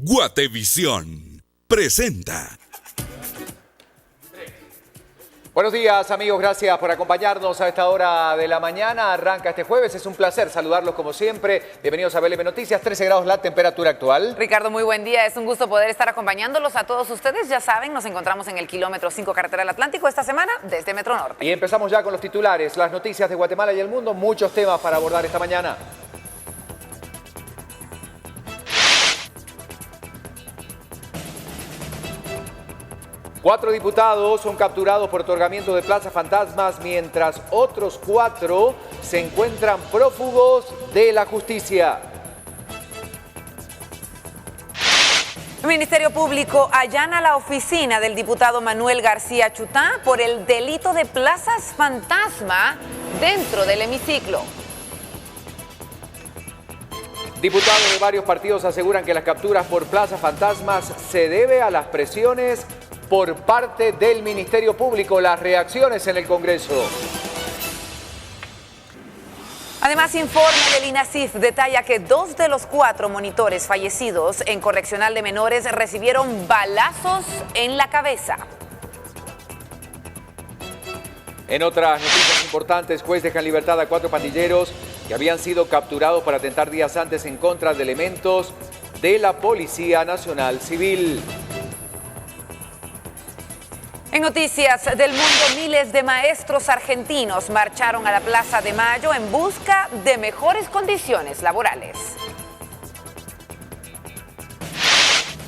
Guatevisión presenta. Buenos días, amigos, gracias por acompañarnos a esta hora de la mañana. Arranca este jueves, es un placer saludarlos como siempre. Bienvenidos a BLM Noticias, 13 grados la temperatura actual. Ricardo, muy buen día, es un gusto poder estar acompañándolos a todos ustedes. Ya saben, nos encontramos en el kilómetro 5 Carretera del Atlántico esta semana desde Metro Norte. Y empezamos ya con los titulares, las noticias de Guatemala y el mundo, muchos temas para abordar esta mañana. Cuatro diputados son capturados por otorgamiento de plazas fantasmas, mientras otros 4 se encuentran prófugos de la justicia. El Ministerio Público allana la oficina del diputado Manuel García Chutá por el delito de plazas fantasma dentro del hemiciclo. Diputados de varios partidos aseguran que las capturas por plazas fantasmas se debe a las presiones por parte del Ministerio Público. Las reacciones en el Congreso. Además, informe del INASIF detalla que 2 de los 4 monitores fallecidos en Correccional de Menores recibieron balazos en la cabeza. En otras noticias importantes, juez deja en libertad a 4 pandilleros que habían sido capturados por atentar días antes en contra de elementos de la Policía Nacional Civil. En noticias del mundo, miles de maestros argentinos marcharon a la Plaza de Mayo en busca de mejores condiciones laborales.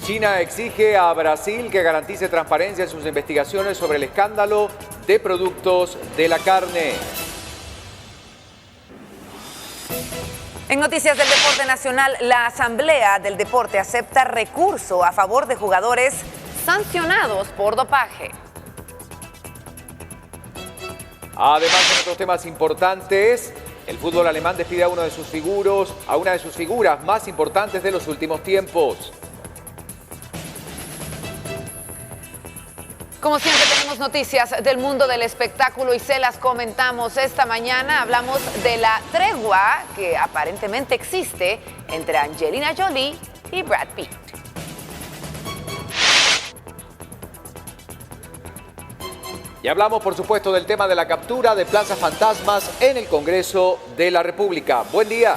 China exige a Brasil que garantice transparencia en sus investigaciones sobre el escándalo de productos de la carne. En noticias del deporte nacional, la Asamblea del Deporte acepta recurso a favor de jugadores sancionados por dopaje. Además, en otros temas importantes, el fútbol alemán despide a una de sus figuras más importantes de los últimos tiempos. Como siempre, tenemos noticias del mundo del espectáculo y se las comentamos esta mañana. Hablamos de la tregua que aparentemente existe entre Angelina Jolie y Brad Pitt. Y hablamos, por supuesto, del tema de la captura de plazas fantasmas en el Congreso de la República. Buen día.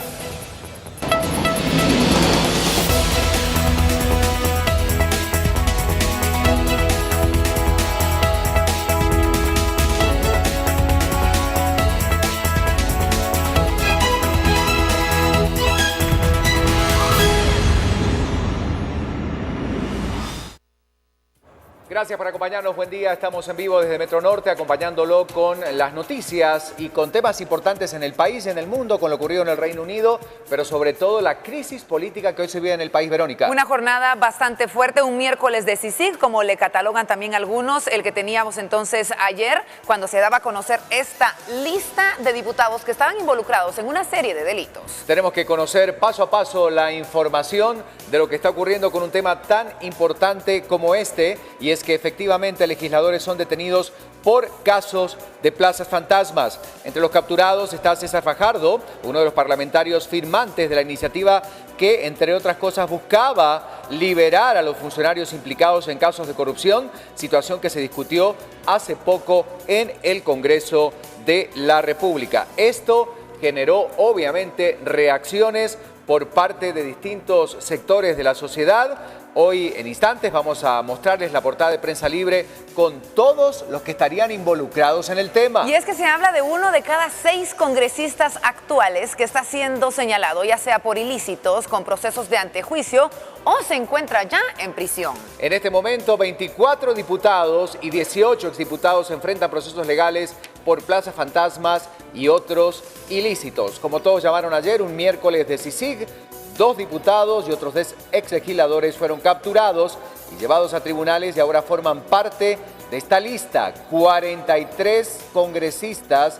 Gracias por acompañarnos, buen día. Estamos en vivo desde Metro Norte, acompañándolo con las noticias y con temas importantes en el país, en el mundo, con lo ocurrido en el Reino Unido, pero sobre todo la crisis política que hoy se vive en el país, Verónica. Una jornada bastante fuerte, un miércoles decisivo, como le catalogan también algunos, el que teníamos entonces ayer, cuando se daba a conocer esta lista de diputados que estaban involucrados en una serie de delitos. Tenemos que conocer paso a paso la información de lo que está ocurriendo con un tema tan importante como este, y es que efectivamente legisladores son detenidos por casos de plazas fantasmas. Entre los capturados está César Fajardo, uno de los parlamentarios firmantes de la iniciativa que, entre otras cosas, buscaba liberar a los funcionarios implicados en casos de corrupción, situación que se discutió hace poco en el Congreso de la República. Esto generó, obviamente, reacciones por parte de distintos sectores de la sociedad. Hoy, en instantes, vamos a mostrarles la portada de Prensa Libre con todos los que estarían involucrados en el tema. Y es que se habla de 1 de cada 6 congresistas actuales que está siendo señalado, ya sea por ilícitos, con procesos de antejuicio, o se encuentra ya en prisión. En este momento, 24 diputados y 18 exdiputados enfrentan procesos legales por plazas fantasmas y otros ilícitos. Como todos llamaron ayer, un miércoles de CICIG, 2 diputados y otros 10 exlegisladores fueron capturados y llevados a tribunales y ahora forman parte de esta lista. 43 congresistas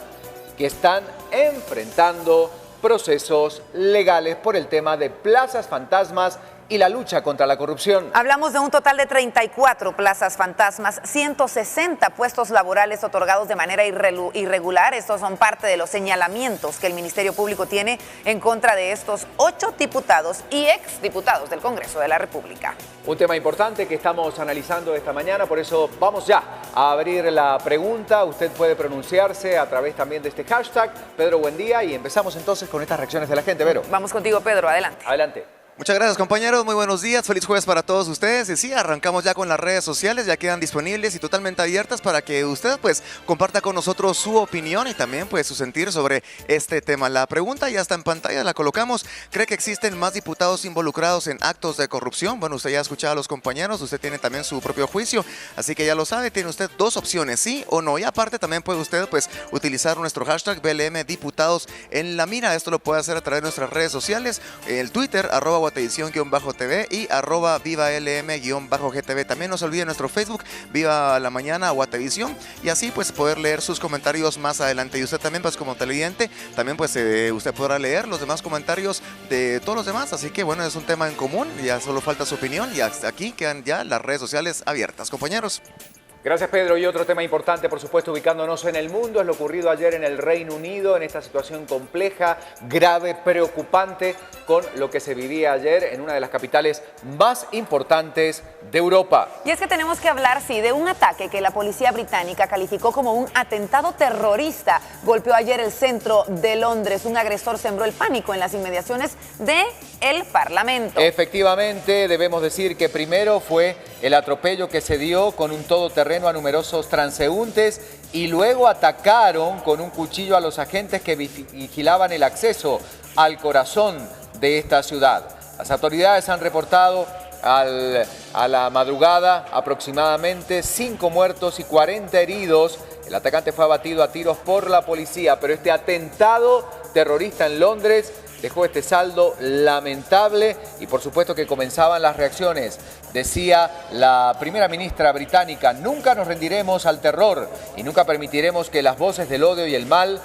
que están enfrentando procesos legales por el tema de plazas fantasmas y la lucha contra la corrupción. Hablamos de un total de 34 plazas fantasmas, 160 puestos laborales otorgados de manera irregular. Estos son parte de los señalamientos que el Ministerio Público tiene en contra de estos 8 diputados y exdiputados del Congreso de la República. Un tema importante que estamos analizando esta mañana, por eso vamos ya a abrir la pregunta. Usted puede pronunciarse a través también de este hashtag, Pedro Buen Día, y empezamos entonces con estas reacciones de la gente. Vero. Vamos contigo, Pedro, adelante. Adelante. Muchas gracias, compañeros, muy buenos días, feliz jueves para todos ustedes. Y sí, arrancamos ya con las redes sociales, ya quedan disponibles y totalmente abiertas para que usted pues comparta con nosotros su opinión y también pues su sentir sobre este tema. La pregunta ya está en pantalla, la colocamos. ¿Cree que existen más diputados involucrados en actos de corrupción? Bueno, usted ya ha escuchado a los compañeros, usted tiene también su propio juicio, así que ya lo sabe, tiene usted 2 opciones, sí o no. Y aparte también puede usted pues utilizar nuestro hashtag BLM Diputados en la Mira. Esto lo puede hacer a través de nuestras redes sociales, el Twitter, @guatevisión_TV y @VivaLM_GTV. También no se olvide nuestro Facebook, Viva la Mañana Guatevisión, y así pues poder leer sus comentarios más adelante. Y usted también pues como televidente, también pues usted podrá leer los demás comentarios de todos los demás. Así que bueno, es un tema en común, ya solo falta su opinión y hasta aquí quedan ya las redes sociales abiertas, compañeros. Gracias, Pedro. Y otro tema importante, por supuesto, ubicándonos en el mundo, es lo ocurrido ayer en el Reino Unido, en esta situación compleja, grave, preocupante, con lo que se vivía ayer en una de las capitales más importantes de Europa. Y es que tenemos que hablar, sí, de un ataque que la policía británica calificó como un atentado terrorista. Golpeó ayer el centro de Londres. Un agresor sembró el pánico en las inmediaciones del Parlamento. Efectivamente, debemos decir que primero fue el atropello que se dio con un todoterreno a numerosos transeúntes y luego atacaron con un cuchillo a los agentes que vigilaban el acceso al corazón de esta ciudad. Las autoridades han reportado a la madrugada aproximadamente 5 muertos y 40 heridos. El atacante fue abatido a tiros por la policía, pero este atentado terrorista en Londres dejó este saldo lamentable y por supuesto que comenzaban las reacciones. Decía la primera ministra británica: nunca nos rendiremos al terror y nunca permitiremos que las voces del odio y el mal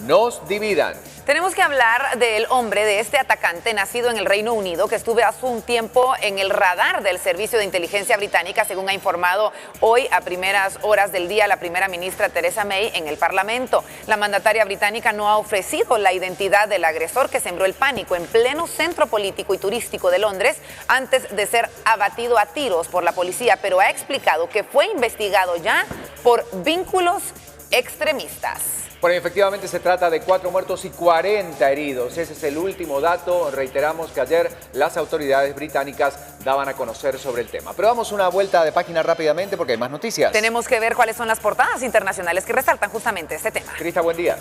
nos dividan. Tenemos que hablar del hombre, de este atacante nacido en el Reino Unido, que estuvo hace un tiempo en el radar del Servicio de Inteligencia Británica, según ha informado hoy a primeras horas del día la primera ministra Theresa May en el Parlamento. La mandataria británica no ha ofrecido la identidad del agresor que sembró el pánico en pleno centro político y turístico de Londres antes de ser abatido a tiros por la policía, pero ha explicado que fue investigado ya por vínculos extremistas. Bueno, efectivamente se trata de 4 muertos y 40 heridos. Ese es el último dato. Reiteramos que ayer las autoridades británicas daban a conocer sobre el tema. Pero damos una vuelta de página rápidamente porque hay más noticias. Tenemos que ver cuáles son las portadas internacionales que resaltan justamente este tema. Crista, buen día.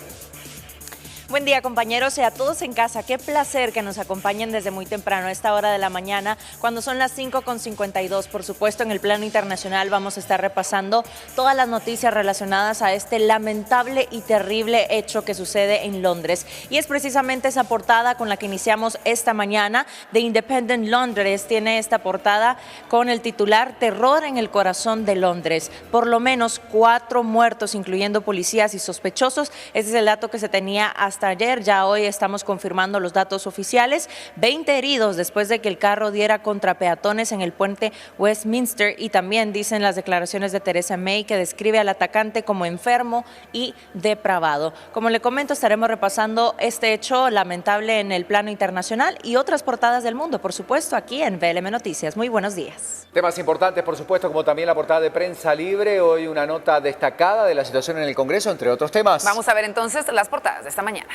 Buen día, compañeros, y a todos en casa. Qué placer que nos acompañen desde muy temprano a esta hora de la mañana, cuando son las 5:52. Por supuesto, en el plano internacional vamos a estar repasando todas las noticias relacionadas a este lamentable y terrible hecho que sucede en Londres. Y es precisamente esa portada con la que iniciamos esta mañana. The Independent Londres tiene esta portada con el titular: Terror en el corazón de Londres. Por lo menos 4 muertos, incluyendo policías y sospechosos. Ese es el dato que se tenía hasta ayer. Ya hoy estamos confirmando los datos oficiales. 20 heridos después de que el carro diera contra peatones en el puente Westminster, y también dicen las declaraciones de Theresa May que describe al atacante como enfermo y depravado. Como le comento, estaremos repasando este hecho lamentable en el plano internacional y otras portadas del mundo, por supuesto, aquí en VLM Noticias. Muy buenos días. Temas importantes, por supuesto, como también la portada de Prensa Libre. Hoy una nota destacada de la situación en el Congreso, entre otros temas. Vamos a ver entonces las portadas de esta mañana.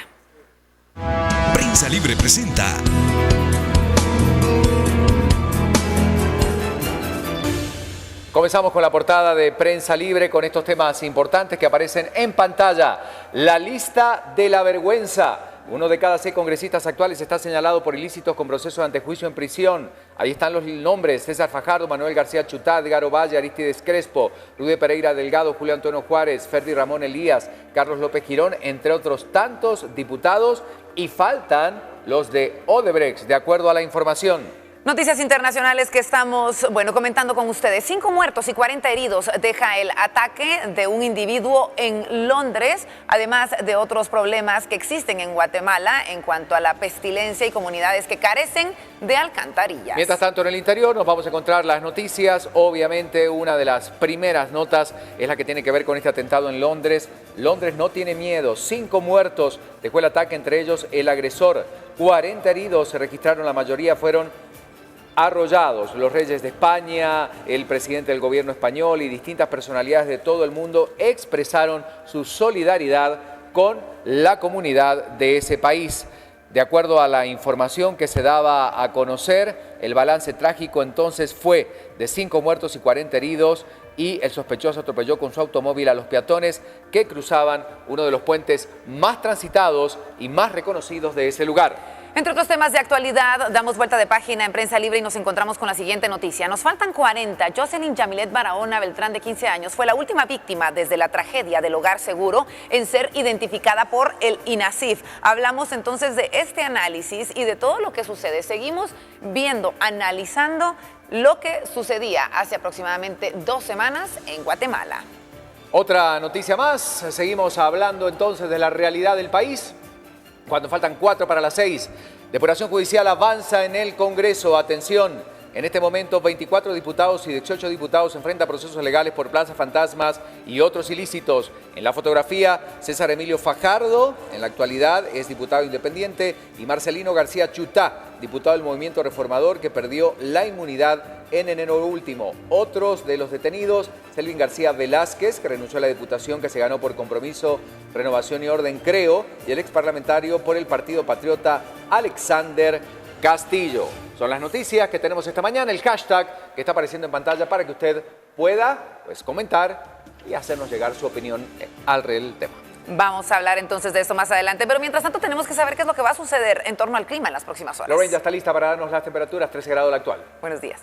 Prensa Libre presenta. Comenzamos con la portada de Prensa Libre con estos temas importantes que aparecen en pantalla. La lista de la vergüenza. 1 de cada 6 congresistas actuales está señalado por ilícitos con proceso de antejuicio en prisión. Ahí están los nombres: César Fajardo, Manuel García Chutá, Edgar Ovalle, Aristides Crespo, Rude Pereira Delgado, Julio Antonio Juárez, Ferdi Ramón Elías, Carlos López Girón, entre otros tantos diputados. Y faltan los de Odebrecht, de acuerdo a la información. Noticias internacionales que estamos, comentando con ustedes. 5 muertos y 40 heridos deja el ataque de un individuo en Londres, además de otros problemas que existen en Guatemala en cuanto a la pestilencia y comunidades que carecen de alcantarillas. Mientras tanto, en el interior nos vamos a encontrar las noticias. Obviamente, una de las primeras notas es la que tiene que ver con este atentado en Londres. Londres no tiene miedo. 5 muertos dejó el ataque, entre ellos el agresor. 40 heridos se registraron, la mayoría fueron arrollados. Los reyes de España, el presidente del gobierno español y distintas personalidades de todo el mundo expresaron su solidaridad con la comunidad de ese país. De acuerdo a la información que se daba a conocer, el balance trágico entonces fue de 5 muertos y 40 heridos, y el sospechoso atropelló con su automóvil a los peatones que cruzaban uno de los puentes más transitados y más reconocidos de ese lugar. Entre otros temas de actualidad, damos vuelta de página en Prensa Libre y nos encontramos con la siguiente noticia. Nos faltan 40. Jocelyn Yamilet Barahona Beltrán, de 15 años, fue la última víctima desde la tragedia del Hogar Seguro en ser identificada por el INASIF. Hablamos entonces de este análisis y de todo lo que sucede. Seguimos viendo, analizando lo que sucedía hace aproximadamente 2 semanas en Guatemala. Otra noticia más. Seguimos hablando entonces de la realidad del país. Cuando faltan 4 para las 6, depuración judicial avanza en el Congreso. Atención, en este momento 24 diputados y 18 diputados enfrentan procesos legales por plazas fantasmas y otros ilícitos. En la fotografía, César Emilio Fajardo, en la actualidad es diputado independiente, y Marcelino García Chutá, diputado del Movimiento Reformador, que perdió la inmunidad en enero último. Otros de los detenidos, Selvin García Velázquez, que renunció a la diputación que se ganó por Compromiso, Renovación y Orden, creo, y el exparlamentario por el Partido Patriota, Alexander Castillo. Son las noticias que tenemos esta mañana, el hashtag que está apareciendo en pantalla para que usted pueda comentar y hacernos llegar su opinión al tema. Vamos a hablar entonces de esto más adelante, pero mientras tanto tenemos que saber qué es lo que va a suceder en torno al clima en las próximas horas. Lorraine ya está lista para darnos las temperaturas, 13 grados la actual. Buenos días.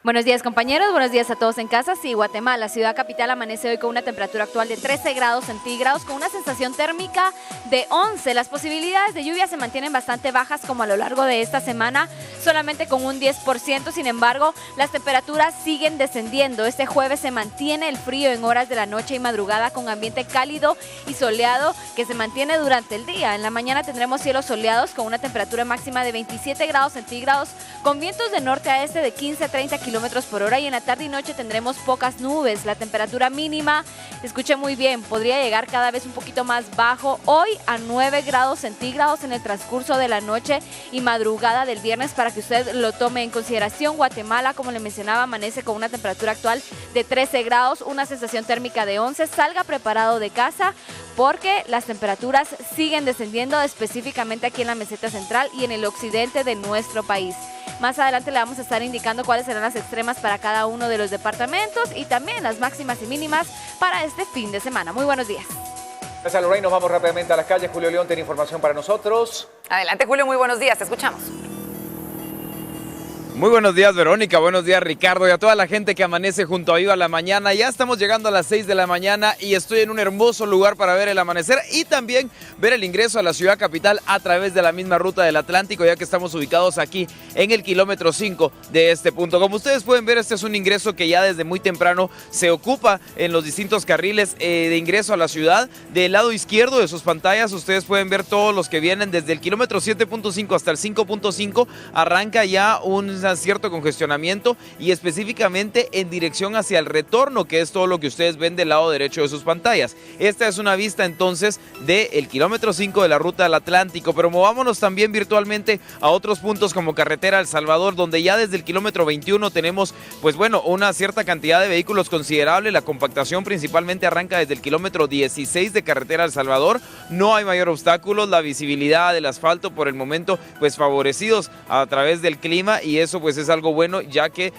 Buenos días, compañeros, buenos días a todos en casa. Sí, Guatemala, ciudad capital, amanece hoy con una temperatura actual de 13 grados centígrados con una sensación térmica de 11. Las posibilidades de lluvia se mantienen bastante bajas como a lo largo de esta semana, solamente con un 10%. Sin embargo, las temperaturas siguen descendiendo. Este jueves se mantiene el frío en horas de la noche y madrugada con ambiente cálido y soleado que se mantiene durante el día. En la mañana tendremos cielos soleados con una temperatura máxima de 27 grados centígrados con vientos de norte a este de 15 a 30 kilómetros por hora, y en la tarde y noche tendremos pocas nubes. La temperatura mínima, escuche muy bien, podría llegar cada vez un poquito más bajo hoy a 9 grados centígrados en el transcurso de la noche y madrugada del viernes, para que usted lo tome en consideración. Guatemala, como le mencionaba, amanece con una temperatura actual de 13 grados, una sensación térmica de 11. Salga preparado de casa porque las temperaturas siguen descendiendo, específicamente aquí en la meseta central y en el occidente de nuestro país. Más adelante le vamos a estar indicando cuáles serán las extremas para cada uno de los departamentos y también las máximas y mínimas para este fin de semana. Muy buenos días. Gracias, Lorraine. Nos vamos rápidamente a las calles. Julio León tiene información para nosotros. Adelante, Julio, muy buenos días, te escuchamos. Muy buenos días, Verónica, buenos días, Ricardo, y a toda la gente que amanece junto a Viva la Mañana. Ya estamos llegando a las 6 de la mañana y estoy en un hermoso lugar para ver el amanecer y también ver el ingreso a la ciudad capital a través de la misma ruta del Atlántico, ya que estamos ubicados aquí en el kilómetro 5 de este punto. Como ustedes pueden ver, este es un ingreso que ya desde muy temprano se ocupa en los distintos carriles de ingreso a la ciudad. Del lado izquierdo de sus pantallas ustedes pueden ver todos los que vienen desde el kilómetro 7.5 hasta el 5.5. Arranca ya un cierto congestionamiento y específicamente en dirección hacia el retorno, que es todo lo que ustedes ven del lado derecho de sus pantallas. Esta es una vista entonces del kilómetro 5 de la ruta del Atlántico, pero movámonos también virtualmente a otros puntos como carretera El Salvador, donde ya desde el kilómetro 21 tenemos una cierta cantidad de vehículos considerable. La compactación principalmente arranca desde el kilómetro 16 de carretera El Salvador. No hay mayor obstáculos, la visibilidad del asfalto por el momento favorecidos a través del clima, y eso es algo bueno, ya que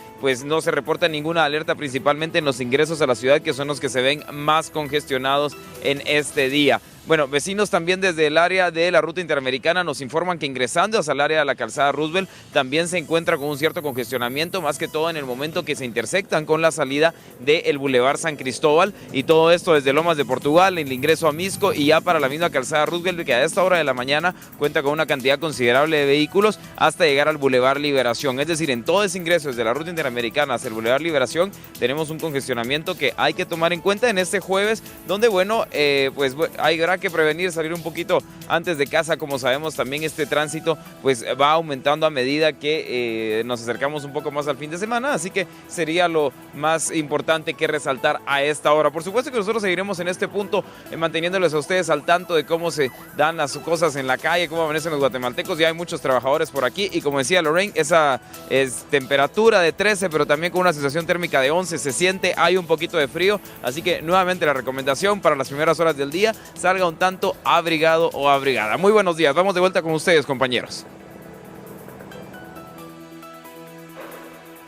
no se reporta ninguna alerta, principalmente en los ingresos a la ciudad, que son los que se ven más congestionados en este día. Bueno, vecinos también desde el área de la ruta interamericana nos informan que ingresando hacia el área de la calzada Roosevelt también se encuentra con un cierto congestionamiento, más que todo en el momento que se intersectan con la salida del Boulevard San Cristóbal, y todo esto desde Lomas de Portugal, el ingreso a Misco y ya para la misma calzada Roosevelt, que a esta hora de la mañana cuenta con una cantidad considerable de vehículos hasta llegar al Boulevard Liberación. Es decir, en todo ese ingreso desde la ruta interamericana hacia el Boulevard Liberación tenemos un congestionamiento que hay que tomar en cuenta en este jueves, donde bueno, pues habrá que prevenir salir un poquito antes de casa. Como sabemos, también este tránsito pues va aumentando a medida que nos acercamos un poco más al fin de semana, así que sería lo más importante que resaltar a esta hora. Por supuesto que nosotros seguiremos en este punto manteniéndoles a ustedes al tanto de cómo se dan las cosas en la calle, cómo amanecen los guatemaltecos. Ya hay muchos trabajadores por aquí y como decía Lorraine, esa es temperatura de 13, pero también con una sensación térmica de 11, se siente, hay un poquito de frío, así que nuevamente la recomendación para las primeras horas del día, salga un tanto abrigado o abrigada. Muy buenos días, vamos de vuelta con ustedes, compañeros.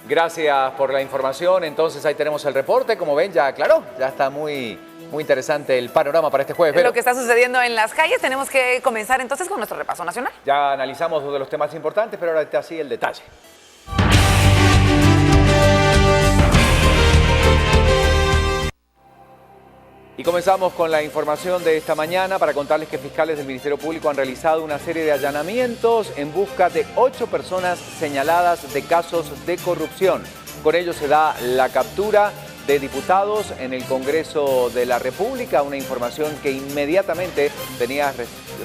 Gracias por la información. Entonces ahí tenemos el reporte. Como ven, ya aclaró, ya está muy interesante el panorama para este jueves. Lo que está sucediendo en las calles. Tenemos que comenzar entonces con nuestro repaso nacional. Ya analizamos uno de los temas importantes, pero ahora está así el detalle. Y comenzamos con la información de esta mañana para contarles que fiscales del Ministerio Público han realizado una serie de allanamientos en busca de 8 personas señaladas de casos de corrupción. Con ello se da la captura de diputados en el Congreso de la República, una información que inmediatamente tenía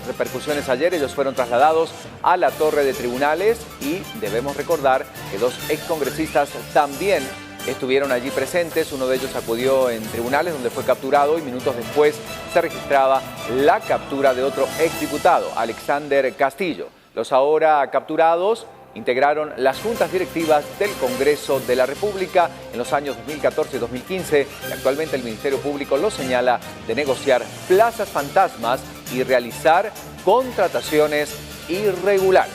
repercusiones ayer. Ellos fueron trasladados a la torre de tribunales y debemos recordar que 2 excongresistas también estuvieron allí presentes. Uno de ellos acudió en tribunales donde fue capturado y minutos después se registraba la captura de otro exdiputado, Alexander Castillo. Los ahora capturados integraron las juntas directivas del Congreso de la República en los años 2014 y 2015 y actualmente el Ministerio Público los señala de negociar plazas fantasmas y realizar contrataciones irregulares.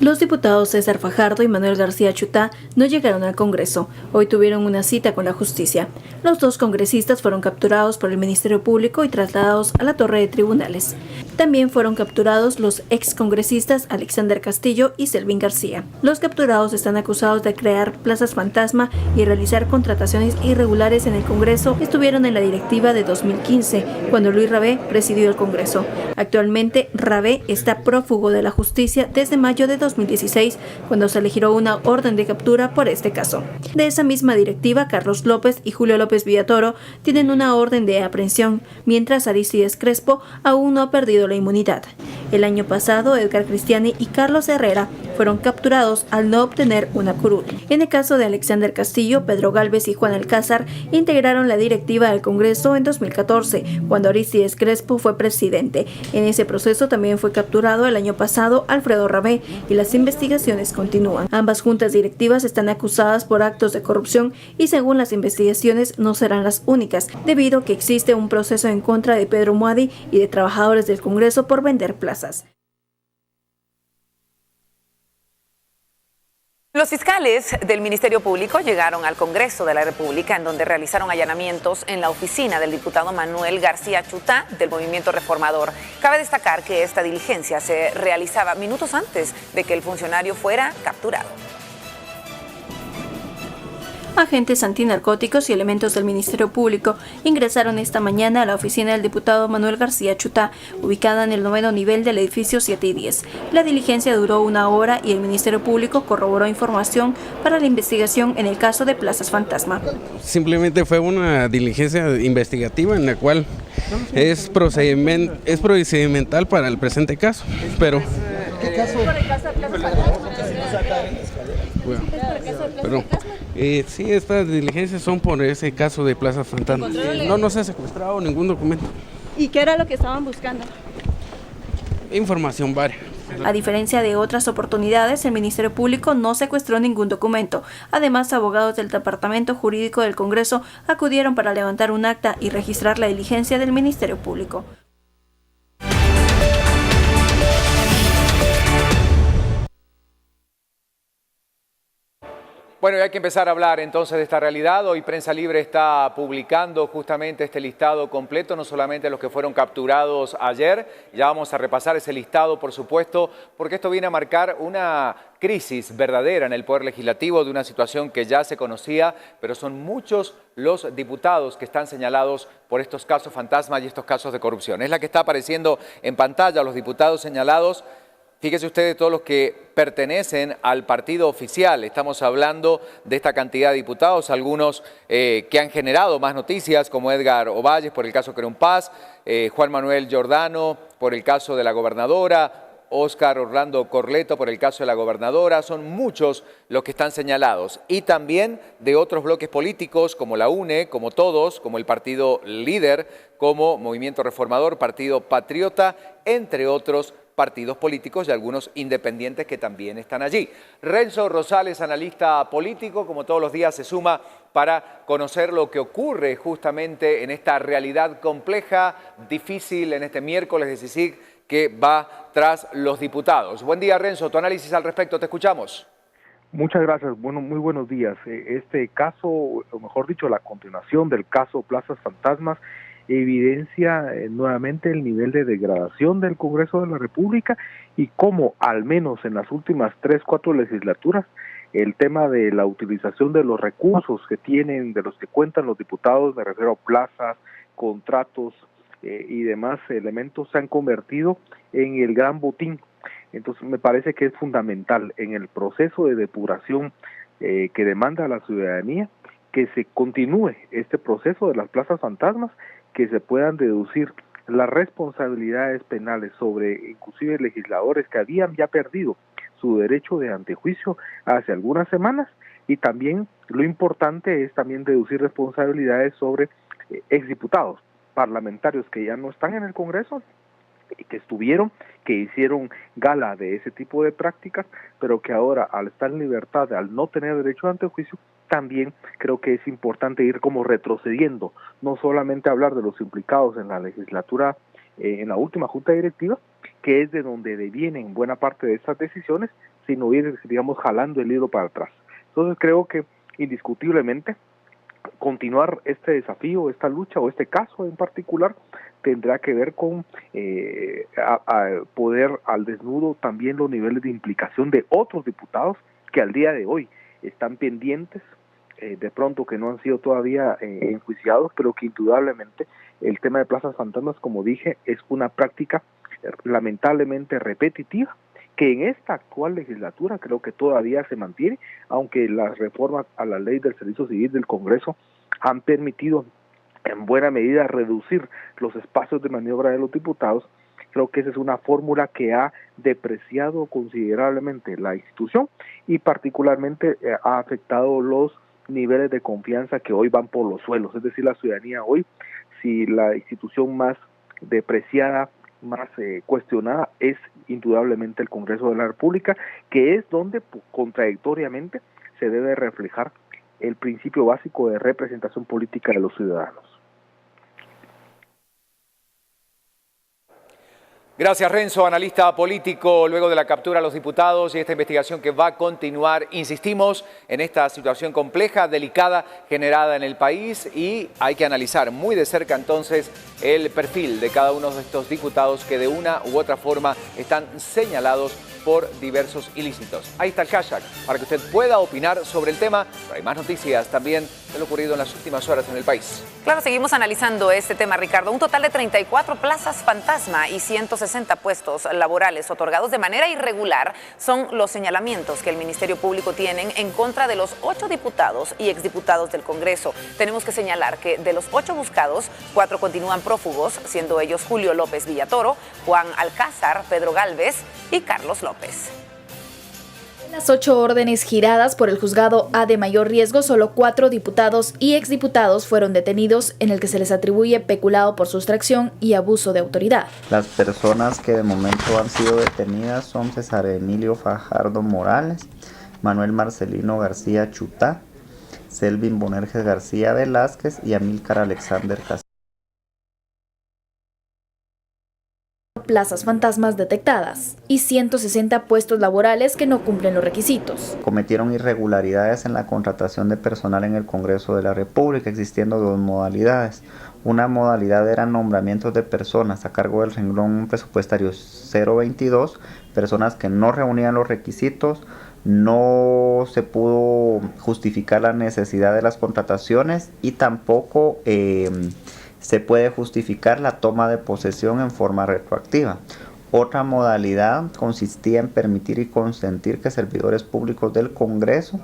Los diputados César Fajardo y Manuel García Chutá no llegaron al Congreso. Hoy tuvieron una cita con la justicia. Los 2 congresistas fueron capturados por el Ministerio Público y trasladados a la torre de tribunales. También fueron capturados los excongresistas Alexander Castillo y Selvín García. Los capturados están acusados de crear plazas fantasma y realizar contrataciones irregulares en el Congreso. Estuvieron en la directiva de 2015, cuando Luis Rabé presidió el Congreso. Actualmente, Rabé está prófugo de la justicia desde mayo de 2016, cuando se le giró una orden de captura por este caso. De esa misma directiva, Carlos López y Julio López Villatoro tienen una orden de aprehensión, mientras Aristides Crespo aún no ha perdido la inmunidad. El año pasado, Edgar Cristiani y Carlos Herrera fueron capturados al no obtener una curul. En el caso de Alexander Castillo, Pedro Gálvez y Juan Alcázar integraron la directiva del Congreso en 2014, cuando Aristides Crespo fue presidente. En ese proceso también fue capturado el año pasado Alfredo Rabé y las investigaciones continúan. Ambas juntas directivas están acusadas por actos de corrupción y según las investigaciones no serán las únicas, debido a que existe un proceso en contra de Pedro Muadi y de trabajadores del Congreso por vender plazas. Los fiscales del Ministerio Público llegaron al Congreso de la República, en donde realizaron allanamientos en la oficina del diputado Manuel García Chutá del Movimiento Reformador. Cabe destacar que esta diligencia se realizaba minutos antes de que el funcionario fuera capturado. Agentes antinarcóticos y elementos del Ministerio Público ingresaron esta mañana a la oficina del diputado Manuel García Chutá, ubicada en el 9º nivel del edificio 7 y 10. La diligencia duró 1 hora y el Ministerio Público corroboró información para la investigación en el caso de plazas fantasma. Simplemente fue una diligencia investigativa en la cual es procedimental para el presente caso, pero... ¿Qué caso? Bueno, sí, estas diligencias son por ese caso de plazas fantasma. No se ha secuestrado ningún documento. ¿Y qué era lo que estaban buscando? Información varia. A diferencia de otras oportunidades, el Ministerio Público no secuestró ningún documento. Además, abogados del Departamento Jurídico del Congreso acudieron para levantar un acta y registrar la diligencia del Ministerio Público. Bueno, y hay que empezar a hablar entonces de esta realidad. Hoy Prensa Libre está publicando justamente este listado completo, no solamente los que fueron capturados ayer. Ya vamos a repasar ese listado, por supuesto, porque esto viene a marcar una crisis verdadera en el Poder Legislativo de una situación que ya se conocía, pero son muchos los diputados que están señalados por estos casos fantasma y estos casos de corrupción. Es la que está apareciendo en pantalla, los diputados señalados. Fíjese usted de todos los que pertenecen al partido oficial. Estamos hablando de esta cantidad de diputados, algunos que han generado más noticias, como Edgar Ovalles por el caso Querón Paz, Juan Manuel Giordano por el caso de la gobernadora, Óscar Orlando Corleto por el caso de la gobernadora. Son muchos los que están señalados. Y también de otros bloques políticos como la UNE, como todos, como el partido líder, como Movimiento Reformador, Partido Patriota, entre otros partidos políticos y algunos independientes que también están allí. Renzo Rosales, analista político, como todos los días se suma para conocer lo que ocurre justamente en esta realidad compleja, difícil, en este miércoles de CICIG que va tras los diputados. Buen día, Renzo, tu análisis al respecto, te escuchamos. Muchas gracias, bueno, muy buenos días. Este caso, o mejor dicho, la continuación del caso Plazas Fantasmas, evidencia nuevamente el nivel de degradación del Congreso de la República y cómo, al menos en las últimas 3-4 legislaturas, el tema de la utilización de los recursos que tienen, de los que cuentan los diputados, me refiero a plazas, contratos y demás elementos, se han convertido en el gran botín. Entonces me parece que es fundamental en el proceso de depuración que demanda la ciudadanía que se continúe este proceso de las plazas fantasmas, que se puedan deducir las responsabilidades penales sobre inclusive legisladores que habían ya perdido su derecho de antejuicio hace algunas semanas, y también lo importante es también deducir responsabilidades sobre exdiputados, parlamentarios que ya no están en el Congreso, que estuvieron, que hicieron gala de ese tipo de prácticas, pero que ahora al estar en libertad, al no tener derecho de antejuicio, también creo que es importante ir como retrocediendo, no solamente hablar de los implicados en la legislatura, en la última junta directiva, que es de donde devienen buena parte de estas decisiones, sino ir, digamos, jalando el hilo para atrás. Entonces creo que indiscutiblemente continuar este desafío, esta lucha o este caso en particular tendrá que ver con poder al desnudo también los niveles de implicación de otros diputados que al día de hoy están pendientes, de pronto que no han sido todavía enjuiciados, pero que indudablemente el tema de plazas fantasmas, como dije, es una práctica lamentablemente repetitiva, que en esta actual legislatura creo que todavía se mantiene, aunque las reformas a la ley del servicio civil del Congreso han permitido en buena medida reducir los espacios de maniobra de los diputados. Creo que esa es una fórmula que ha depreciado considerablemente la institución y particularmente ha afectado los niveles de confianza que hoy van por los suelos. Es decir, la ciudadanía hoy, si la institución más depreciada, más cuestionada es indudablemente el Congreso de la República, que es donde contradictoriamente se debe reflejar el principio básico de representación política de los ciudadanos. Gracias, Renzo, analista político, luego de la captura a los diputados y esta investigación que va a continuar. Insistimos en esta situación compleja, delicada, generada en el país, y hay que analizar muy de cerca entonces el perfil de cada uno de estos diputados que de una u otra forma están señalados por diversos ilícitos. Ahí está el hashtag para que usted pueda opinar sobre el tema, pero hay más noticias también de lo ocurrido en las últimas horas en el país. Claro, seguimos analizando este tema, Ricardo. Un total de 34 plazas fantasma y 160 puestos laborales otorgados de manera irregular son los señalamientos que el Ministerio Público tiene en contra de los 8 diputados y exdiputados del Congreso. Tenemos que señalar que de los 8 buscados, 4 continúan prófugos, siendo ellos Julio López Villatoro, Juan Alcázar, Pedro Gálvez y Carlos López. Las 8 órdenes giradas por el juzgado A de mayor riesgo, solo 4 diputados y exdiputados fueron detenidos, en el que se les atribuye peculado por sustracción y abuso de autoridad. Las personas que de momento han sido detenidas son César Emilio Fajardo Morales, Manuel Marcelino García Chutá, Selvin Bonerges García Velázquez y Amílcar Alexander Castillo. plazas fantasmas detectadas y 160 puestos laborales que no cumplen los requisitos. Cometieron irregularidades en la contratación de personal en el Congreso de la República, existiendo dos modalidades. Una modalidad era nombramientos de personas a cargo del renglón presupuestario 022, personas que no reunían los requisitos, no se pudo justificar la necesidad de las contrataciones y tampoco se puede justificar la toma de posesión en forma retroactiva. Otra modalidad consistía en permitir y consentir que servidores públicos del Congreso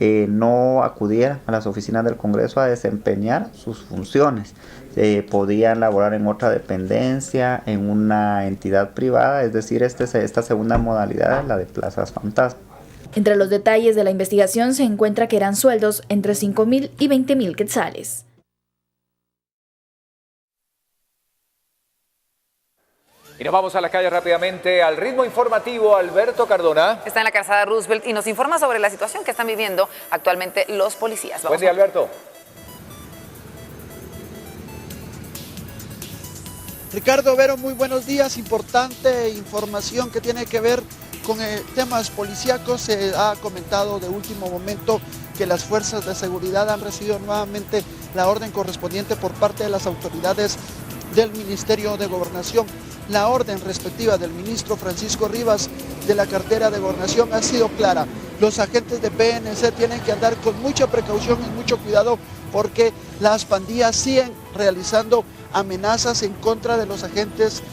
no acudieran a las oficinas del Congreso a desempeñar sus funciones. Podían laborar en otra dependencia, en una entidad privada, es decir, esta segunda modalidad es la de plazas fantasma. Entre los detalles de la investigación se encuentra que eran sueldos entre 5.000 y 20.000 quetzales. Y nos vamos a la calle rápidamente al ritmo informativo. Alberto Cardona. Está en la calzada Roosevelt y nos informa sobre la situación que están viviendo actualmente los policías. Buen día, Alberto. Ricardo, Vero, muy buenos días. Importante información que tiene que ver con temas policíacos. Se ha comentado de último momento que las fuerzas de seguridad han recibido nuevamente la orden correspondiente por parte de las autoridades del Ministerio de Gobernación. La orden respectiva del ministro Francisco Rivas de la cartera de Gobernación ha sido clara. Los agentes de PNC tienen que andar con mucha precaución y mucho cuidado porque las pandillas siguen realizando amenazas en contra de los agentes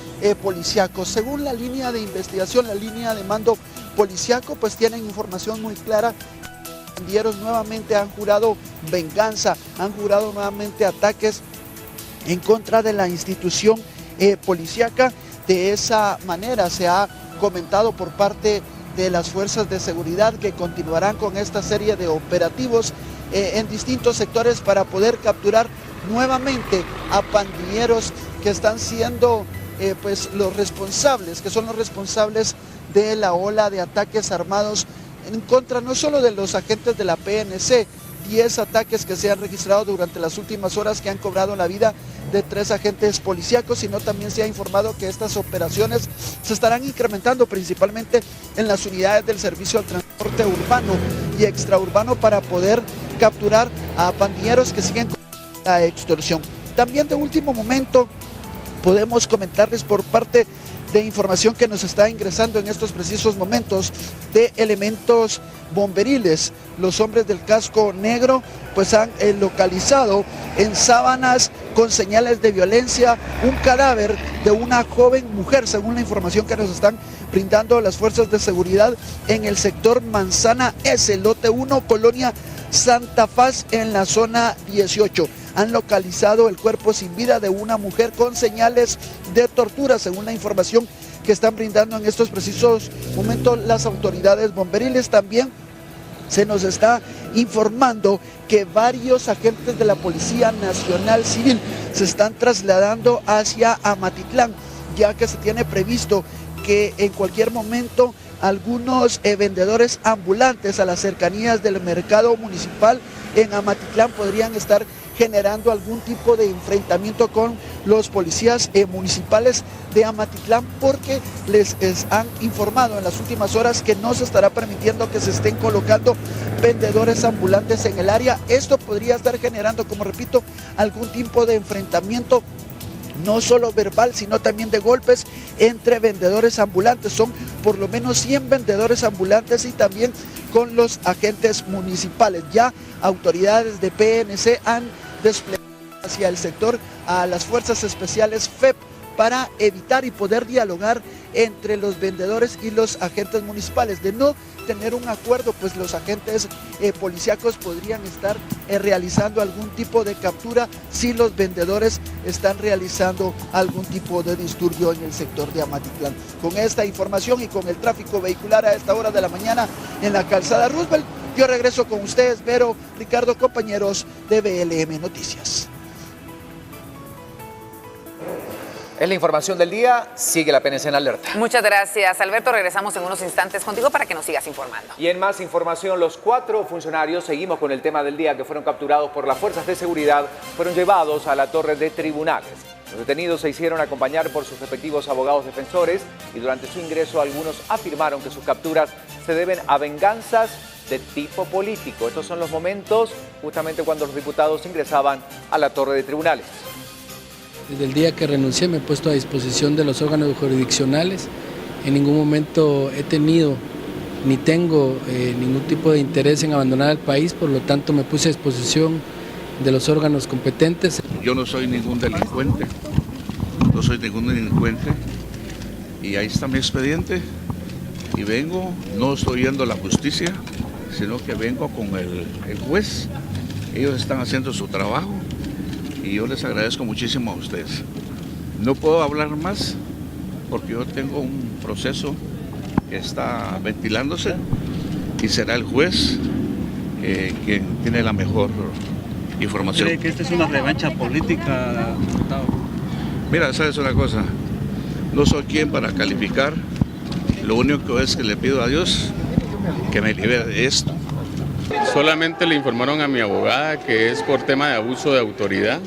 policíacos. Según la línea de investigación, la línea de mando policíaco, pues tienen información muy clara. Los pandilleros nuevamente han jurado venganza, han jurado nuevamente ataques en contra de la institución policíaca. De esa manera se ha comentado por parte de las fuerzas de seguridad que continuarán con esta serie de operativos en distintos sectores para poder capturar nuevamente a pandilleros que están siendo pues los responsables, que son los responsables de la ola de ataques armados en contra no solo de los agentes de la PNC, 10 ataques que se han registrado durante las últimas horas que han cobrado la vida de 3 agentes policíacos, sino también se ha informado que estas operaciones se estarán incrementando principalmente en las unidades del servicio al transporte urbano y extraurbano para poder capturar a pandilleros que siguen con la extorsión. También de último momento podemos comentarles por parte de información que nos está ingresando en estos precisos momentos de elementos bomberiles. Los hombres del casco negro pues han localizado en sábanas con señales de violencia un cadáver de una joven mujer, según la información que nos están brindando las fuerzas de seguridad en el sector Manzana S, lote 1, colonia Santa Faz, en la zona 18. Han localizado el cuerpo sin vida de una mujer con señales de tortura, según la información que están brindando en estos precisos momentos las autoridades bomberiles. También se nos está informando que varios agentes de la Policía Nacional Civil se están trasladando hacia Amatitlán, ya que se tiene previsto que en cualquier momento algunos vendedores ambulantes a las cercanías del mercado municipal en Amatitlán podrían estar generando algún tipo de enfrentamiento con los policías municipales de Amatitlán, porque les han informado en las últimas horas que no se estará permitiendo que se estén colocando vendedores ambulantes en el área. Esto podría estar generando, como repito, algún tipo de enfrentamiento, no solo verbal, sino también de golpes entre vendedores ambulantes. Son por lo menos 100 vendedores ambulantes y también con los agentes municipales. Ya autoridades de PNC han desplegado hacia el sector a las fuerzas especiales FEP para evitar y poder dialogar entre los vendedores y los agentes municipales. De no tener un acuerdo, pues los agentes policíacos podrían estar realizando algún tipo de captura si los vendedores están realizando algún tipo de disturbio en el sector de Amatitlán. Con esta información y con el tráfico vehicular a esta hora de la mañana en la calzada Roosevelt, yo regreso con ustedes, Vero, Ricardo, compañeros de BLM Noticias. Es la información del día, sigue la PNC en alerta. Muchas gracias, Alberto. Regresamos en unos instantes contigo para que nos sigas informando. Y en más información, los 4 funcionarios, seguimos con el tema del día, que fueron capturados por las fuerzas de seguridad, fueron llevados a la torre de tribunales. Los detenidos se hicieron acompañar por sus respectivos abogados defensores y durante su ingreso algunos afirmaron que sus capturas se deben a venganzas de tipo político. Estos son los momentos justamente cuando los diputados ingresaban a la torre de tribunales. Desde el día que renuncié me he puesto a disposición de los órganos jurisdiccionales. En ningún momento he tenido ni tengo ningún tipo de interés en abandonar el país, por lo tanto me puse a disposición de los órganos competentes. Yo no soy ningún delincuente, y ahí está mi expediente y vengo, no estoy yendo a la justicia, sino que vengo con el juez. Ellos están haciendo su trabajo y yo les agradezco muchísimo a ustedes. No puedo hablar más porque yo tengo un proceso que está ventilándose y será el juez quien tiene la mejor información. ¿Cree que esta es una revancha política, diputado? Mira, sabes una cosa, no soy quien para calificar, lo único es que le pido a Dios que me libere de esto. Solamente le informaron a mi abogada que es por tema de abuso de autoridad.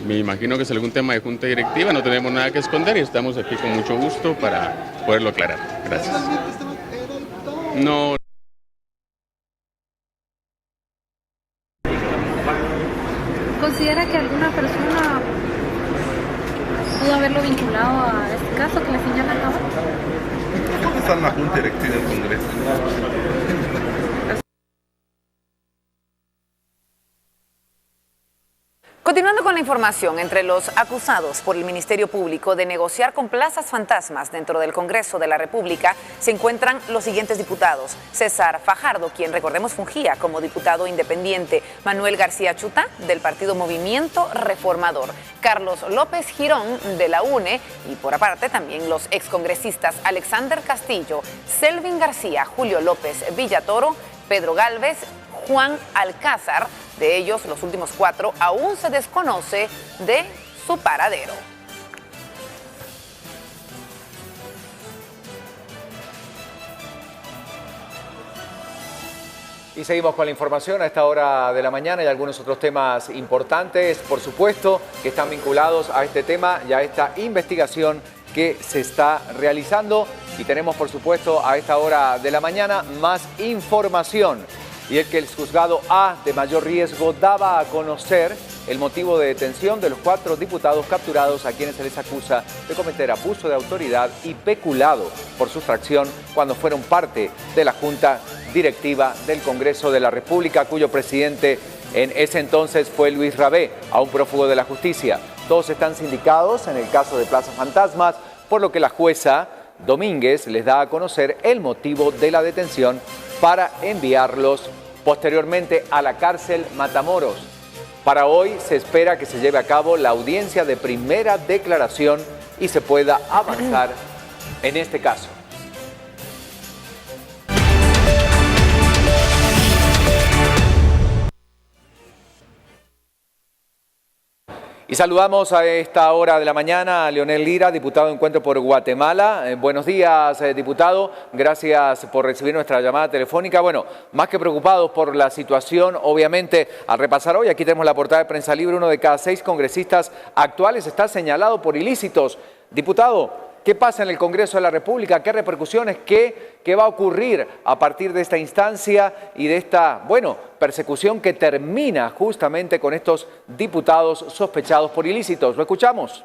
Me imagino que es algún tema de junta directiva, no tenemos nada que esconder y estamos aquí con mucho gusto para poderlo aclarar. Gracias. No. ¿Considera que alguna persona pudo haberlo vinculado a este caso que le señalan ahora? Está en la junta directiva del Congreso. Continuando con la información, entre los acusados por el Ministerio Público de negociar con plazas fantasmas dentro del Congreso de la República se encuentran los siguientes diputados: César Fajardo, quien recordemos fungía como diputado independiente; Manuel García Chutá, del partido Movimiento Reformador; Carlos López Girón, de la UNE; y por aparte también los excongresistas Alexander Castillo, Selvin García, Julio López Villatoro, Pedro Gálvez, Juan Alcázar. De ellos, los últimos 4 aún se desconoce de su paradero. Y seguimos con la información a esta hora de la mañana y algunos otros temas importantes, por supuesto, que están vinculados a este tema y a esta investigación que se está realizando. Y tenemos, por supuesto, a esta hora de la mañana más información. Y es que el juzgado A de mayor riesgo daba a conocer el motivo de detención de los 4 diputados capturados a quienes se les acusa de cometer abuso de autoridad y peculado por sustracción cuando fueron parte de la Junta Directiva del Congreso de la República, cuyo presidente en ese entonces fue Luis Rabé, aún prófugo de la justicia. Todos están sindicados en el caso de Plazas Fantasmas, por lo que la jueza Domínguez les da a conocer el motivo de la detención para enviarlos posteriormente a la cárcel Matamoros. Para hoy se espera que se lleve a cabo la audiencia de primera declaración y se pueda avanzar en este caso. Y saludamos a esta hora de la mañana a Leonel Lira, diputado de Encuentro por Guatemala. Buenos días, diputado. Gracias por recibir nuestra llamada telefónica. Bueno, más que preocupados por la situación, obviamente, al repasar hoy, aquí tenemos la portada de Prensa Libre, 1 de cada 6 congresistas actuales está señalado por ilícitos. Diputado, ¿qué pasa en el Congreso de la República? ¿Qué repercusiones? ¿Qué va a ocurrir a partir de esta instancia y de esta, persecución que termina justamente con estos diputados sospechados por ilícitos? Lo escuchamos.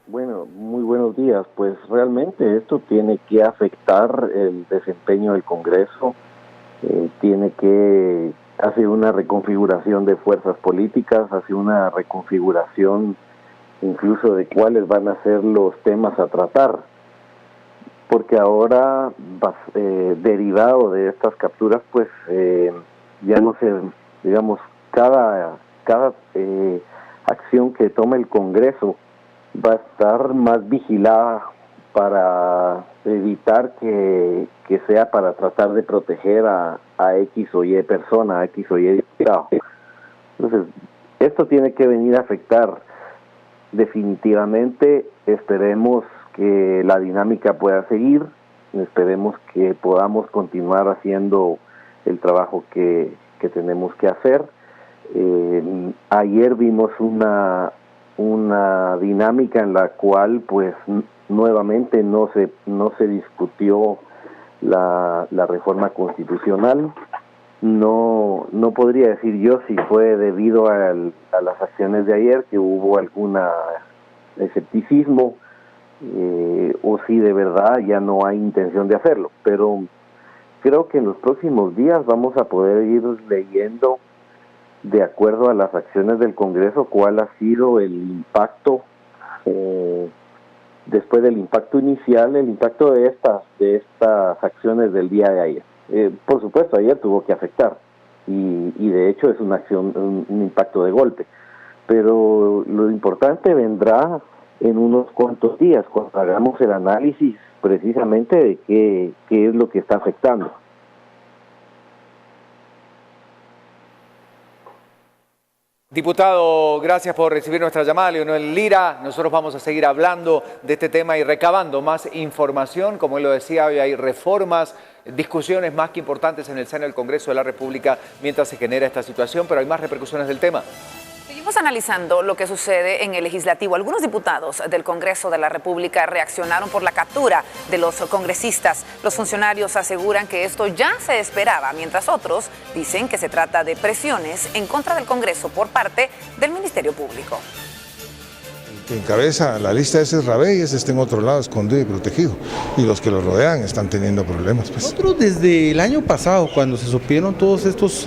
Bueno, muy buenos días. Pues realmente esto tiene que afectar el desempeño del Congreso, tiene que hacer una reconfiguración de fuerzas políticas, hacer una reconfiguración incluso de cuáles van a ser los temas a tratar, porque ahora, derivado de estas capturas, pues ya no sé, digamos, cada acción que tome el Congreso va a estar más vigilada para evitar que sea para tratar de proteger a X o Y persona, a X o Y diputado. Entonces, esto tiene que venir a afectar definitivamente. Esperemos que la dinámica pueda seguir, esperemos que podamos continuar haciendo el trabajo que tenemos que hacer. Ayer vimos una una dinámica en la cual pues nuevamente no se discutió la reforma constitucional. No podría decir yo si fue debido a las acciones de ayer que hubo alguna escepticismo o si de verdad ya no hay intención de hacerlo, pero creo que en los próximos días vamos a poder ir leyendo, de acuerdo a las acciones del Congreso, cuál ha sido el impacto después del impacto inicial, el impacto de estas acciones del día de ayer. Por supuesto, ayer tuvo que afectar y de hecho es una acción, un impacto de golpe, pero lo importante vendrá en unos cuantos días cuando hagamos el análisis precisamente de qué es lo que está afectando. Diputado, gracias por recibir nuestra llamada. Leonel Lira, nosotros vamos a seguir hablando de este tema y recabando más información. Como él lo decía, hoy hay reformas, discusiones más que importantes en el seno del Congreso de la República mientras se genera esta situación, pero hay más repercusiones del tema. Seguimos analizando lo que sucede en el legislativo. Algunos diputados del Congreso de la República reaccionaron por la captura de los congresistas. Los funcionarios aseguran que esto ya se esperaba, mientras otros dicen que se trata de presiones en contra del Congreso por parte del Ministerio Público. Que encabeza la lista ese es Rabé y ese está en otro lado escondido y protegido, y los que lo rodean están teniendo problemas. Pues. Nosotros desde el año pasado, cuando se supieron todos estos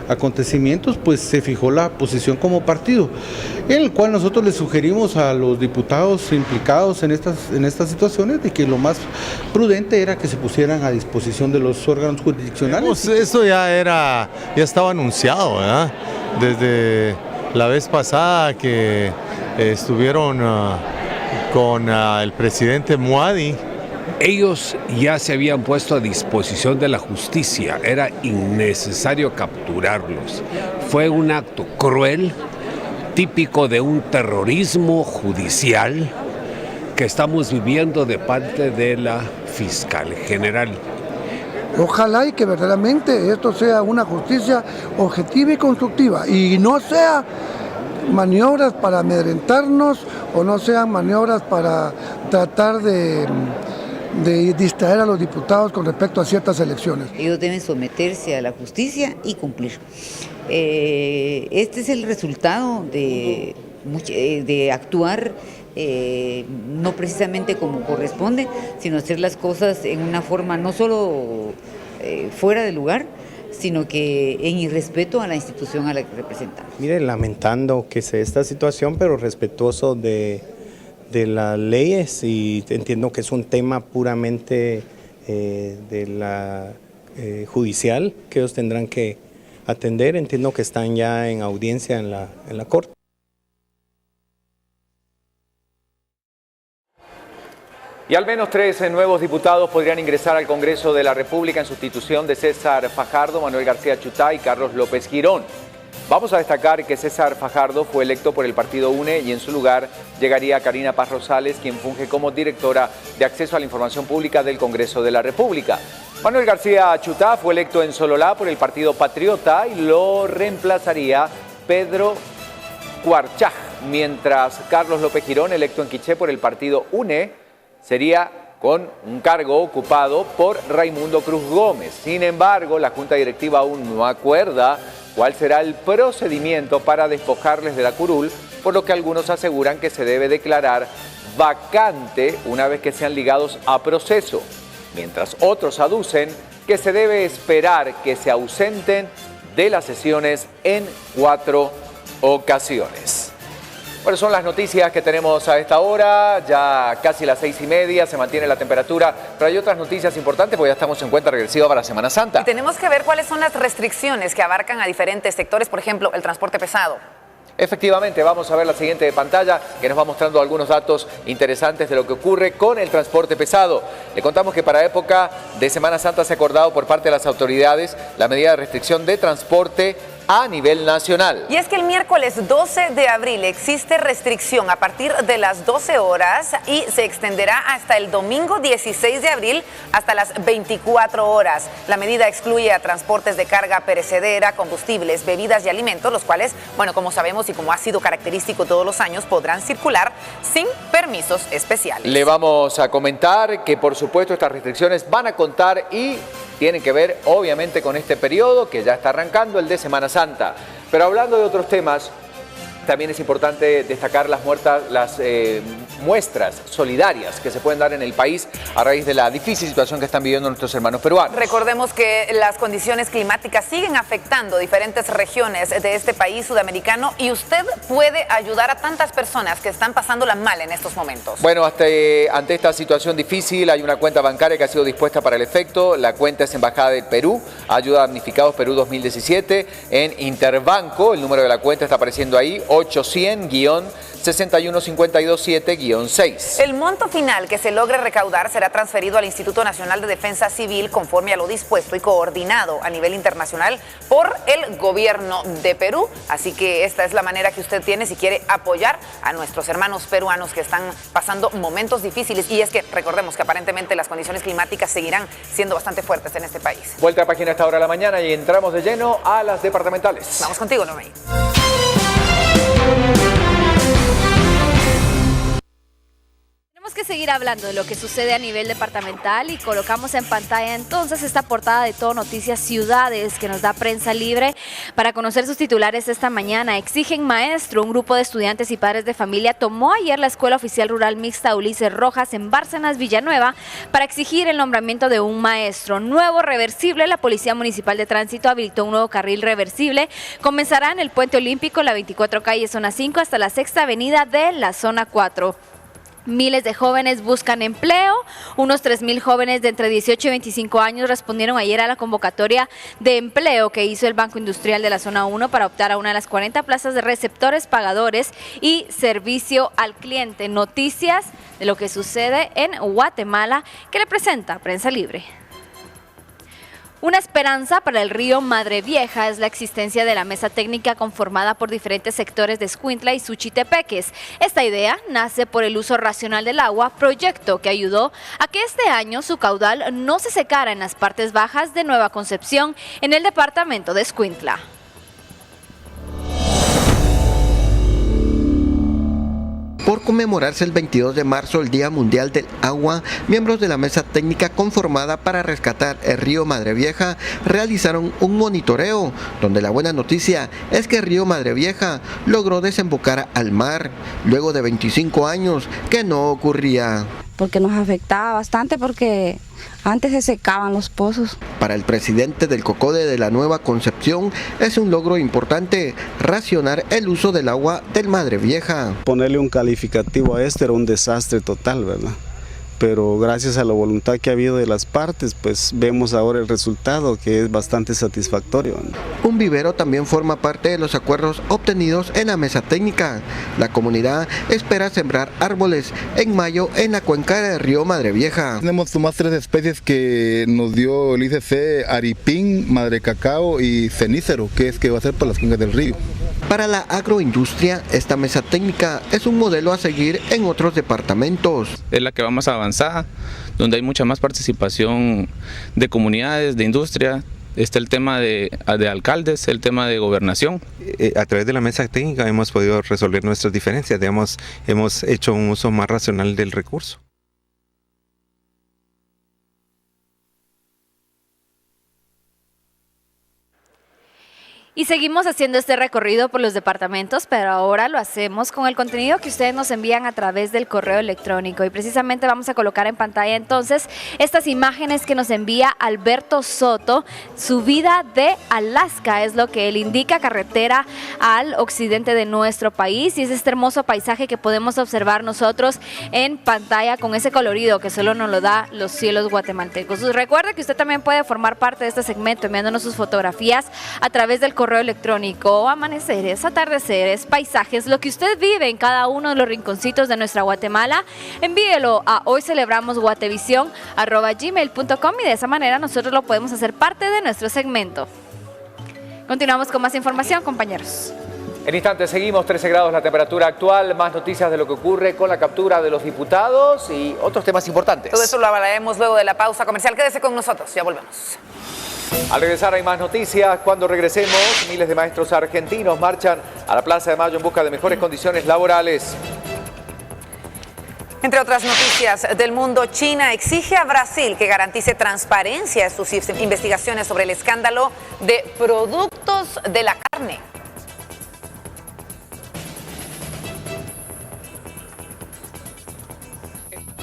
acontecimientos, pues se fijó la posición como partido, en el cual nosotros le sugerimos a los diputados implicados en estas situaciones de que lo más prudente era que se pusieran a disposición de los órganos jurisdiccionales. Pues eso ya estaba anunciado, ¿verdad? Desde la vez pasada que estuvieron con el presidente Muadi. Ellos ya se habían puesto a disposición de la justicia, era innecesario capturarlos. Fue un acto cruel, típico de un terrorismo judicial que estamos viviendo de parte de la fiscal general. Ojalá y que verdaderamente esto sea una justicia objetiva y constructiva y no sea maniobras para amedrentarnos o no sean maniobras para tratar de distraer a los diputados con respecto a ciertas elecciones. Ellos deben someterse a la justicia y cumplir. Este es el resultado de actuar no precisamente como corresponde, sino hacer las cosas en una forma no solo fuera de lugar, sino que en irrespeto a la institución a la que representamos. Mire, lamentando que se dé esta situación, pero respetuoso de las leyes, y entiendo que es un tema puramente de la judicial que ellos tendrán que atender. Entiendo que están ya en audiencia en la Corte. Y al menos 3 nuevos diputados podrían ingresar al Congreso de la República en sustitución de César Fajardo, Manuel García Chutá y Carlos López Girón. Vamos a destacar que César Fajardo fue electo por el partido UNE y en su lugar llegaría Karina Paz Rosales, quien funge como directora de Acceso a la Información Pública del Congreso de la República. Manuel García Chutá fue electo en Sololá por el partido Patriota y lo reemplazaría Pedro Cuarchaj, mientras Carlos López Girón, electo en Quiché por el partido UNE, sería con un cargo ocupado por Raimundo Cruz Gómez. Sin embargo, la Junta Directiva aún no acuerda cuál será el procedimiento para despojarles de la curul, por lo que algunos aseguran que se debe declarar vacante una vez que sean ligados a proceso, mientras otros aducen que se debe esperar que se ausenten de las sesiones en 4 ocasiones. Bueno, son las noticias que tenemos a esta hora, ya casi las 6:30, se mantiene la temperatura, pero hay otras noticias importantes porque ya estamos en cuenta regresiva para Semana Santa. Y tenemos que ver cuáles son las restricciones que abarcan a diferentes sectores, por ejemplo, el transporte pesado. Efectivamente, vamos a ver la siguiente pantalla que nos va mostrando algunos datos interesantes de lo que ocurre con el transporte pesado. Le contamos que para época de Semana Santa se ha acordado por parte de las autoridades la medida de restricción de transporte a nivel nacional. Y es que el miércoles 12 de abril existe restricción a partir de las 12 horas y se extenderá hasta el domingo 16 de abril hasta las 24 horas. La medida excluye a transportes de carga perecedera, combustibles, bebidas y alimentos, los cuales, bueno, como sabemos y como ha sido característico todos los años, podrán circular sin permisos especiales. Le vamos a comentar que, por supuesto, estas restricciones van a contar y tienen que ver, obviamente, con este periodo que ya está arrancando, el de Semana Santa. Pero hablando de otros temas, también es importante destacar las muestras solidarias que se pueden dar en el país a raíz de la difícil situación que están viviendo nuestros hermanos peruanos. Recordemos que las condiciones climáticas siguen afectando diferentes regiones de este país sudamericano y usted puede ayudar a tantas personas que están pasándola mal en estos momentos. Bueno, ante esta situación difícil hay una cuenta bancaria que ha sido dispuesta para el efecto. La cuenta es Embajada del Perú, Ayuda a Damnificados Perú 2017, en Interbanco. El número de la cuenta está apareciendo ahí, 800-61527-6. El monto final que se logre recaudar será transferido al Instituto Nacional de Defensa Civil conforme a lo dispuesto y coordinado a nivel internacional por el gobierno de Perú. Así que esta es la manera que usted tiene si quiere apoyar a nuestros hermanos peruanos que están pasando momentos difíciles. Y es que recordemos que aparentemente las condiciones climáticas seguirán siendo bastante fuertes en este país. Vuelta a página a esta hora de la mañana y entramos de lleno a las departamentales. Vamos contigo, Normey. Tenemos que seguir hablando de lo que sucede a nivel departamental y colocamos en pantalla entonces esta portada de Todo Noticias Ciudades que nos da Prensa Libre para conocer sus titulares esta mañana. Exigen maestro. Un grupo de estudiantes y padres de familia tomó ayer la Escuela Oficial Rural Mixta Ulises Rojas en Bárcenas, Villanueva, para exigir el nombramiento de un maestro. Nuevo reversible. La Policía Municipal de Tránsito habilitó un nuevo carril reversible. Comenzará en el Puente Olímpico, la 24 calle Zona 5 hasta la 6ª avenida de la Zona 4. Miles de jóvenes buscan empleo. Unos 3,000 jóvenes de entre 18 y 25 años respondieron ayer a la convocatoria de empleo que hizo el Banco Industrial de la Zona 1 para optar a una de las 40 plazas de receptores, pagadores y servicio al cliente. Noticias de lo que sucede en Guatemala que le presenta Prensa Libre. Una esperanza para el río Madre Vieja es la existencia de la mesa técnica conformada por diferentes sectores de Escuintla y Suchitepeques. Esta idea nace por el uso racional del agua, proyecto que ayudó a que este año su caudal no se secara en las partes bajas de Nueva Concepción, en el departamento de Escuintla. Por conmemorarse el 22 de marzo, el Día Mundial del Agua, miembros de la mesa técnica conformada para rescatar el río Madre Vieja realizaron un monitoreo, donde la buena noticia es que el río Madre Vieja logró desembocar al mar, luego de 25 años que no ocurría. Porque nos afectaba bastante porque antes se secaban los pozos. Para el presidente del COCODE de la Nueva Concepción es un logro importante racionar el uso del agua del Madre Vieja. Ponerle un calificativo a este era un desastre total, ¿verdad? Pero gracias a la voluntad que ha habido de las partes, pues vemos ahora el resultado que es bastante satisfactorio. Un vivero también forma parte de los acuerdos obtenidos en la mesa técnica. La comunidad espera sembrar árboles en mayo en la cuenca del río Madre Vieja. Tenemos más 3 especies que nos dio el ICC: aripín, madre cacao y cenícero, que es que va a ser para las cuencas del río. Para la agroindustria, esta mesa técnica es un modelo a seguir en otros departamentos. Es la que va más avanzada, donde hay mucha más participación de comunidades, de industria. Está el tema de alcaldes, el tema de gobernación. A través de la mesa técnica hemos podido resolver nuestras diferencias, digamos, hemos hecho un uso más racional del recurso. Y seguimos haciendo este recorrido por los departamentos, pero ahora lo hacemos con el contenido que ustedes nos envían a través del correo electrónico. Y precisamente vamos a colocar en pantalla entonces estas imágenes que nos envía Alberto Soto. Subida de Alaska es lo que él indica, carretera al occidente de nuestro país. Y es este hermoso paisaje que podemos observar nosotros en pantalla con ese colorido que solo nos lo da los cielos guatemaltecos. Recuerde que usted también puede formar parte de este segmento enviándonos sus fotografías a través del correo electrónico, amaneceres, atardeceres, paisajes, lo que usted vive en cada uno de los rinconcitos de nuestra Guatemala, envíelo a hoycelebramos@gmail.com y de esa manera nosotros lo podemos hacer parte de nuestro segmento. Continuamos con más información, compañeros. En instantes seguimos, 13 grados la temperatura actual, más noticias de lo que ocurre con la captura de los diputados y otros temas importantes. Todo eso lo hablaremos luego de la pausa comercial. Quédese con nosotros, ya volvemos. Al regresar hay más noticias. Cuando regresemos, miles de maestros argentinos marchan a la Plaza de Mayo en busca de mejores condiciones laborales. Entre otras noticias del mundo, China exige a Brasil que garantice transparencia en sus investigaciones sobre el escándalo de productos de la carne.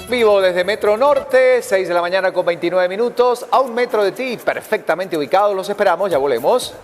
Vivo desde Metro Norte, 6 de la mañana con 29 minutos, a un metro de ti, perfectamente ubicados. Los esperamos, ya volvemos.